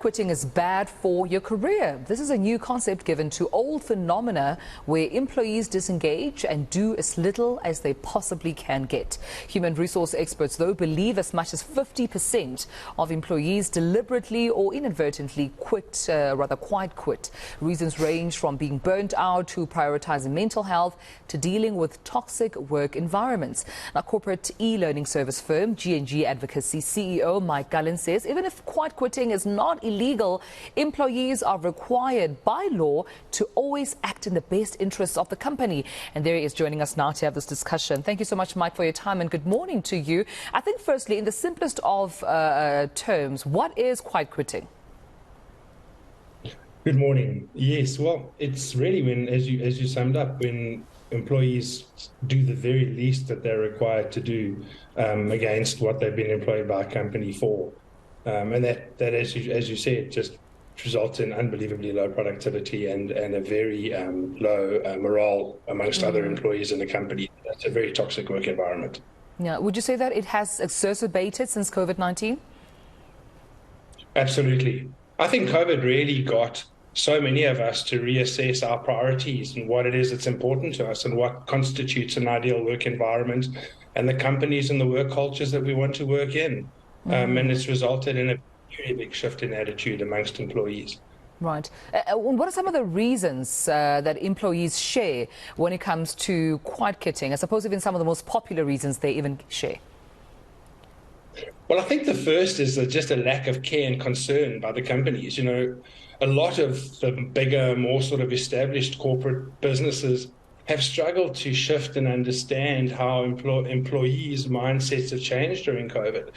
quitting is bad for your career. This is a new concept given to old phenomena where employees disengage and do as little as they possibly can get. Human resource experts, though, believe as much as 50% of employees deliberately or inadvertently quit. Reasons range from being burnt out to prioritizing mental health to dealing with toxic work environments. Now, corporate e-learning service firm G&G Advocacy CEO Gullan says even if quiet quitting is not illegal, employees are required by law to always act in the best interests of the company. And there he is joining us now to have this discussion. Thank you so much, Mike, for your time, and good morning to you. I think firstly, in the simplest of terms, what is quiet quitting? Good morning. Yes, well, it's really when, as you summed up, when employees do the very least that they're required to do against what they've been employed by a company for. And that as you said, just results in unbelievably low productivity and a very low morale amongst other employees in the company. That's a very toxic work environment. Yeah. Would you say that it has exacerbated since COVID-19? Absolutely. I think COVID really got so many of us to reassess our priorities and what it is that's important to us and what constitutes an ideal work environment and the companies and the work cultures that we want to work in. And it's resulted in a very big shift in attitude amongst employees. Right. What are some of the reasons that employees share when it comes to quiet quitting? I suppose even some of the most popular reasons they even share. Well, I think the first is just a lack of care and concern by the companies. You know, a lot of the bigger, more sort of established corporate businesses have struggled to shift and understand how employees' mindsets have changed during COVID.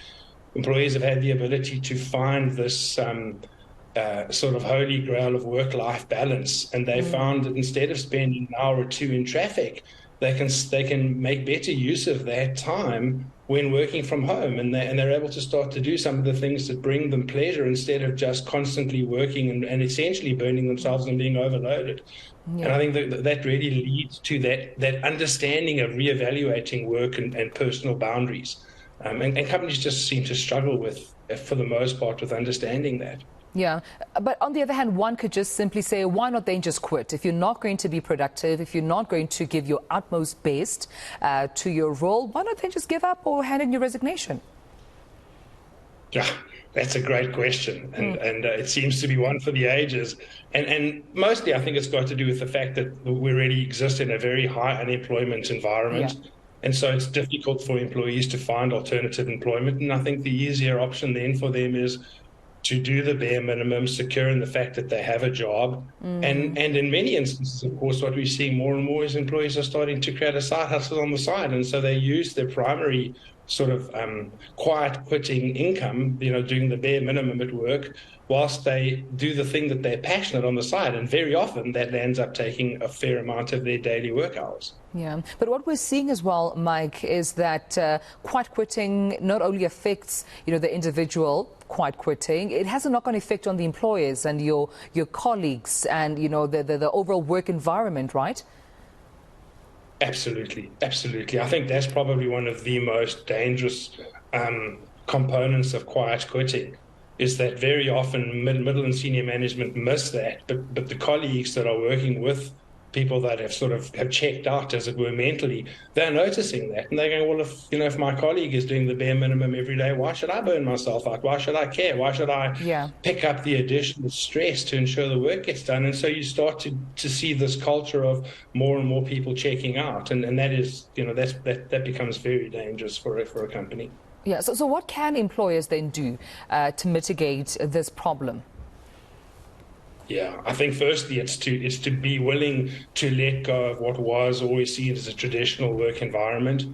Employees have had the ability to find this sort of holy grail of work-life balance, and they found that instead of spending an hour or two in traffic, they can make better use of that time when working from home, and they're able to start to do some of the things that bring them pleasure instead of just constantly working and essentially burning themselves and being overloaded. Yeah. And I think that really leads to that understanding of reevaluating work and personal boundaries. And companies just seem to struggle with, for the most part, with understanding that. Yeah, but on the other hand, one could just simply say, why not then just quit? If you're not going to be productive, if you're not going to give your utmost best to your role, why not then just give up or hand in your resignation? Yeah, that's a great question. And it seems to be one for the ages. And mostly I think it's got to do with the fact that we already exist in a very high unemployment environment. Yeah. And so it's difficult for employees to find alternative employment. And I think the easier option then for them is to do the bare minimum, secure in the fact that they have a job. And in many instances, of course, what we're seeing more and more is employees are starting to create a side hustle on the side. And so they use their primary sort of quiet quitting income, you know, doing the bare minimum at work, whilst they do the thing that they're passionate on the side. And very often that ends up taking a fair amount of their daily work hours. Yeah, but what we're seeing as well, Mike, is that quiet quitting not only affects, you know, the individual quiet quitting, it has a knock-on effect on the employers and your colleagues and, you know, the overall work environment, right? Absolutely, absolutely. I think that's probably one of the most dangerous components of quiet quitting, is that very often middle and senior management miss that, but the colleagues that are working with people that have checked out, as it were, mentally, they're noticing that, and they're going, well, if my colleague is doing the bare minimum every day, why should I burn myself out? Why should I care? Why should I pick up the additional stress to ensure the work gets done? And so you start to see this culture of more and more people checking out, and that is, you know, that becomes very dangerous for a company. Yeah. So what can employers then do to mitigate this problem? Yeah, I think firstly it's to be willing to let go of what was always seen as a traditional work environment.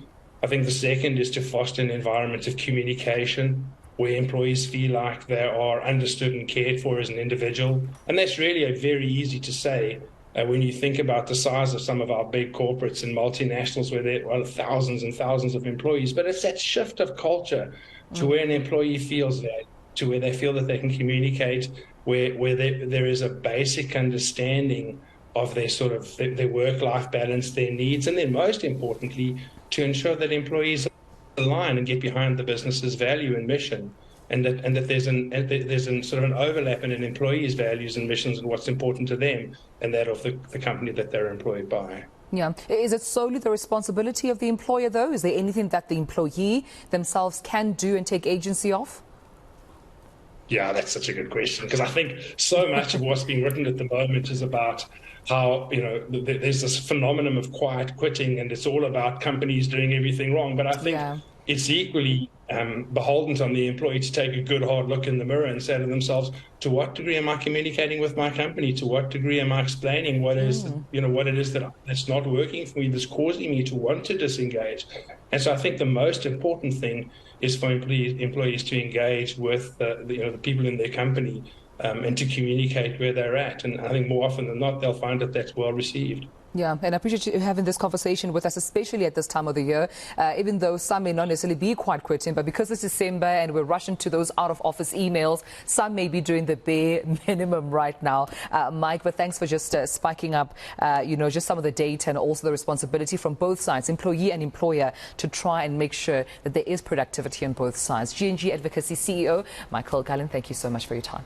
I think the second is to foster an environment of communication where employees feel like they are understood and cared for as an individual. And that's really very easy to say when you think about the size of some of our big corporates and multinationals where there are thousands and thousands of employees. But it's that shift of culture to where an employee feels that, to where they feel that they can communicate, where there is a basic understanding of their work-life balance, their needs, and then most importantly, to ensure that employees align and get behind the business's value and mission and that there's an sort of an overlap in an employee's values and missions and what's important to them and that of the company that they're employed by. Yeah. Is it solely the responsibility of the employer, though? Is there anything that the employee themselves can do and take agency of? Yeah, that's such a good question, because I think so much of what's being written at the moment is about how, there's this phenomenon of quiet quitting, and it's all about companies doing everything wrong. But I think it's equally beholden on the employee to take a good hard look in the mirror and say to themselves, to what degree am I communicating with my company? To what degree am I explaining what is, what it is that's not working for me, that's causing me to want to disengage? And so I think the most important thing is for employees to engage with the people in their company and to communicate where they're at. And I think more often than not, they'll find that that's well received. Yeah, and I appreciate you having this conversation with us, especially at this time of the year, even though some may not necessarily be quite quitting, but because it's December and we're rushing to those out-of-office emails, some may be doing the bare minimum right now. Mike, but thanks for just spiking up, just some of the data and also the responsibility from both sides, employee and employer, to try and make sure that there is productivity on both sides. G&G Advocacy CEO, Gullan, thank you so much for your time.